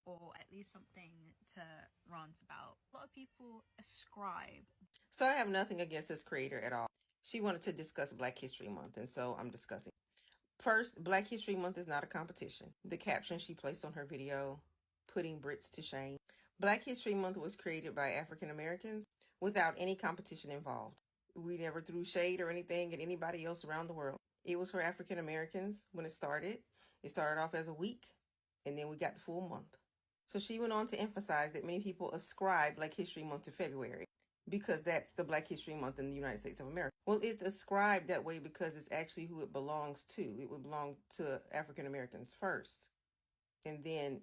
or at least something to rant about. A lot of people ascribe. So I have nothing against this creator at all. She wanted to discuss Black History Month, and so I'm discussing. First, Black History Month is not a competition. The caption she placed on her video, putting Brits to shame. Black History Month was created by African Americans without any competition involved. We never threw shade or anything at anybody else around the world. It was for African Americans when it started. It started off as a week, and then we got the full month. So she went on to emphasize that many people ascribe Black History Month to February because that's the Black History Month in the United States of America. Well, it's ascribed that way because it's actually who it belongs to. It would belong to African Americans first, and then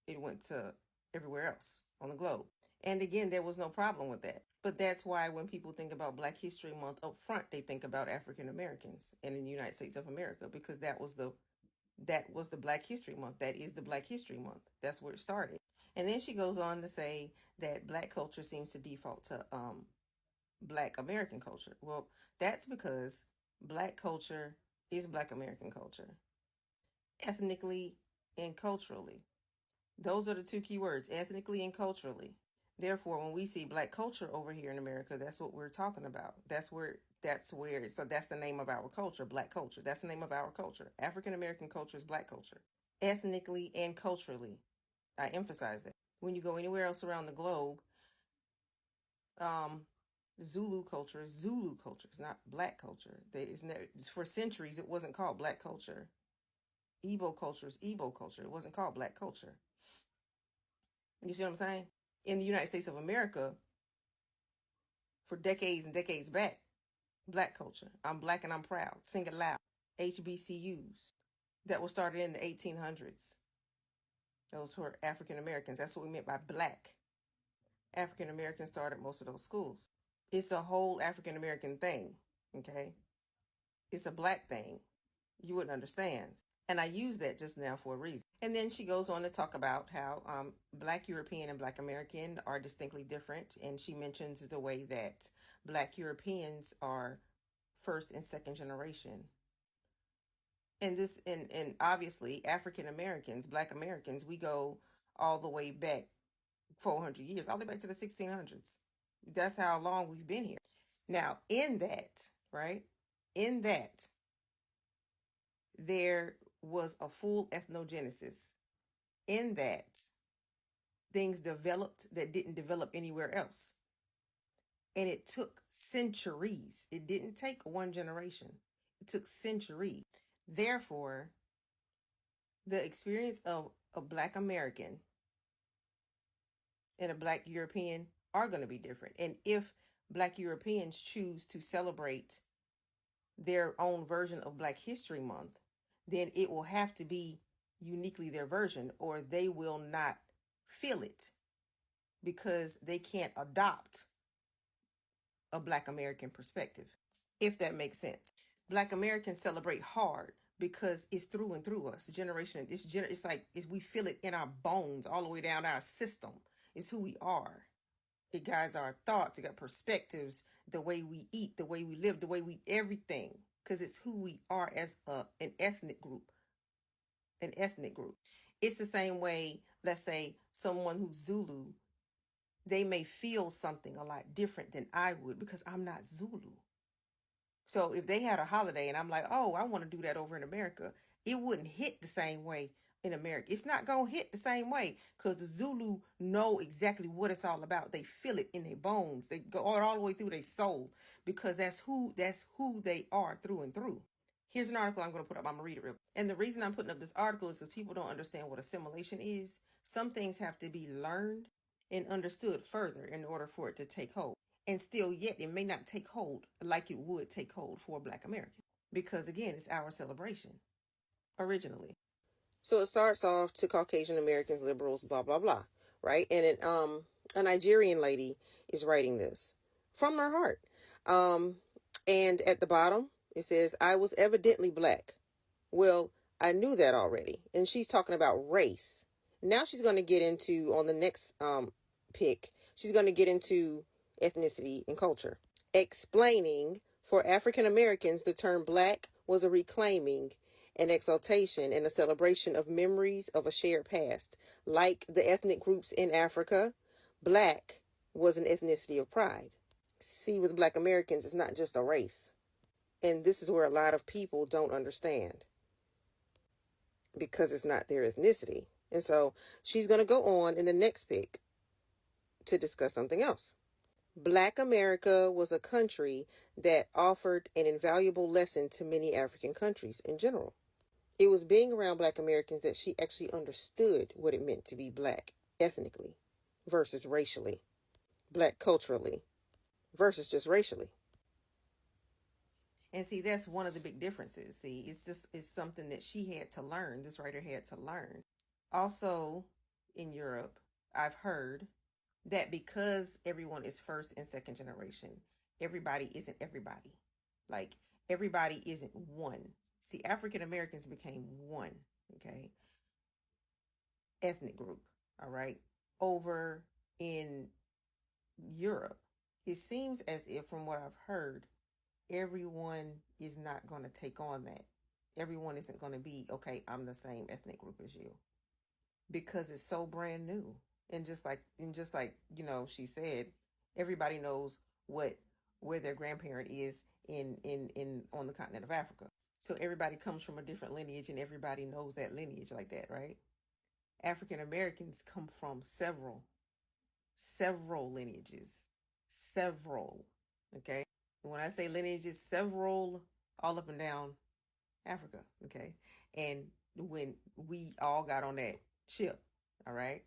it went to everywhere else on the globe. And again, there was no problem with that. But that's why when people think about Black History Month up front, they think about African Americans and in the United States of America because that was the Black History Month. That is the Black History Month. That's where it started. And then she goes on to say that Black culture seems to default to Black American culture. Well, that's because Black culture is Black American culture, ethnically and culturally. Those are the two key words, ethnically and culturally. Therefore, when we see Black culture over here in America, that's what we're talking about. So that's the name of our culture, Black culture. That's the name of our culture. African American culture is Black culture, ethnically and culturally. I emphasize that. When you go anywhere else around the globe, Zulu culture is Zulu culture. It's not Black culture. For centuries, it wasn't called Black culture. Igbo culture is Igbo culture. It wasn't called Black culture. You see what I'm saying? In the United States of America, for decades and decades back, Black culture. I'm Black and I'm proud. Sing it loud. HBCUs that were started in the 1800s. Those were African Americans. That's what we meant by Black. African Americans started most of those schools. It's a whole African American thing, okay? It's a Black thing. You wouldn't understand. And I use that just now for a reason. And then she goes on to talk about how Black European and Black American are distinctly different. And she mentions the way that Black Europeans are first and second generation. And obviously African Americans, Black Americans, we go all the way back 400 years, all the way back to the 1600s. That's how long we've been here. Now, in that, right? In that, there was a full ethnogenesis. In that, things developed that didn't develop anywhere else. And it took centuries. It didn't take one generation. It took centuries. Therefore, the experience of a Black American and a Black European are going to be different. And if Black Europeans choose to celebrate their own version of Black History Month, then it will have to be uniquely their version, or they will not feel it because they can't adopt a Black American perspective, if that makes sense. Black Americans celebrate hard because it's through and through us. It's like we feel it in our bones, all the way down our system. It's who we are. It guides our thoughts. It got perspectives, the way we eat, the way we live, the way we everything, because it's who we are as an ethnic group. An ethnic group. It's the same way, let's say, someone who's Zulu, they may feel something a lot different than I would because I'm not Zulu. So if they had a holiday and I'm like, oh, I want to do that over in America, it wouldn't hit the same way in America. It's not going to hit the same way because the Zulu know exactly what it's all about. They feel it in their bones. They go all the way through their soul because that's who they are through and through. Here's an article I'm going to put up. I'm going to read it real quick. And the reason I'm putting up this article is because people don't understand what assimilation is. Some things have to be learned and understood further in order for it to take hold. And still yet it may not take hold like it would take hold for a Black American. Because again, it's our celebration originally. So it starts off to Caucasian Americans, liberals, blah, blah, blah. Right? And a Nigerian lady is writing this from her heart. And at the bottom, it says, I was evidently Black. Well, I knew that already. And she's talking about race. Now she's going to get into, on the next pick, she's going to get into ethnicity and culture. Explaining, for African Americans, the term Black was a reclaiming an exaltation and a celebration of memories of a shared past. Like the ethnic groups in Africa, Black was an ethnicity of pride. See, with Black Americans, it's not just a race. And this is where a lot of people don't understand, because it's not their ethnicity. And so she's going to go on in the next pick to discuss something else. Black America was a country that offered an invaluable lesson to many African countries in general. It was being around Black Americans that she actually understood what it meant to be Black ethnically versus racially, Black culturally versus just racially. And see, that's one of the big differences. See, it's something that she had to learn. This writer had to learn. Also, in Europe, I've heard that because everyone is first and second generation, everybody isn't everybody. Like, everybody isn't one. See, African Americans became one, okay, ethnic group, all right, over in Europe. It seems as if, from what I've heard, everyone is not going to take on that. Everyone isn't going to be, okay, I'm the same ethnic group as you, because it's so brand new. And just like she said, everybody knows where their grandparent is in on the continent of Africa. So everybody comes from a different lineage, and everybody knows that lineage like that, right? African Americans come from several lineages. Several. Okay? And when I say lineages, several, all up and down Africa. Okay? And when we all got on that ship, all right,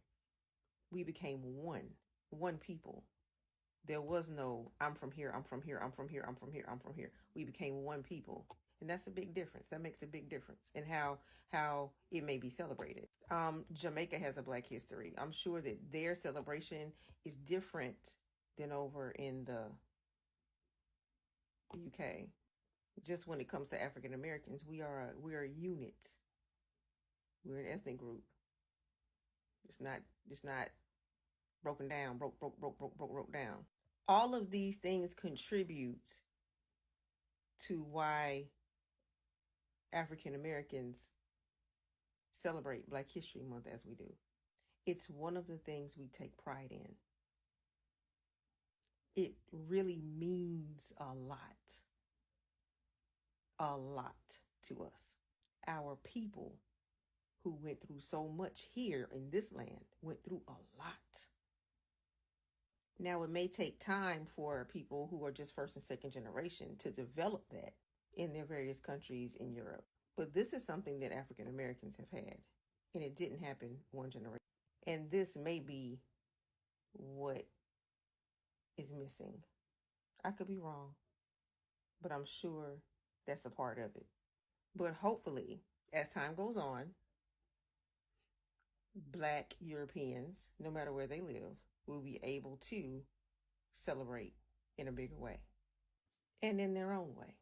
we became one people. There was no, I'm from here, I'm from here, I'm from here, I'm from here, I'm from here. We became one people. And that's a big difference. That makes a big difference in how it may be celebrated. Jamaica has a Black history. I'm sure that their celebration is different than over in the UK. Just when it comes to African Americans, we are a unit. We're an ethnic group. It's not broken down, broke down. All of these things contribute to why African Americans celebrate Black History Month as we do. It's one of the things we take pride in. It really means a lot to us. Our people who went through so much here in this land went through a lot. Now, it may take time for people who are just first and second generation to develop that in their various countries in Europe. But this is something that African Americans have had, and it didn't happen one generation. And this may be what is missing. I could be wrong, but I'm sure that's a part of it. But hopefully, as time goes on, Black Europeans, no matter where they live, will be able to celebrate in a bigger way and in their own way.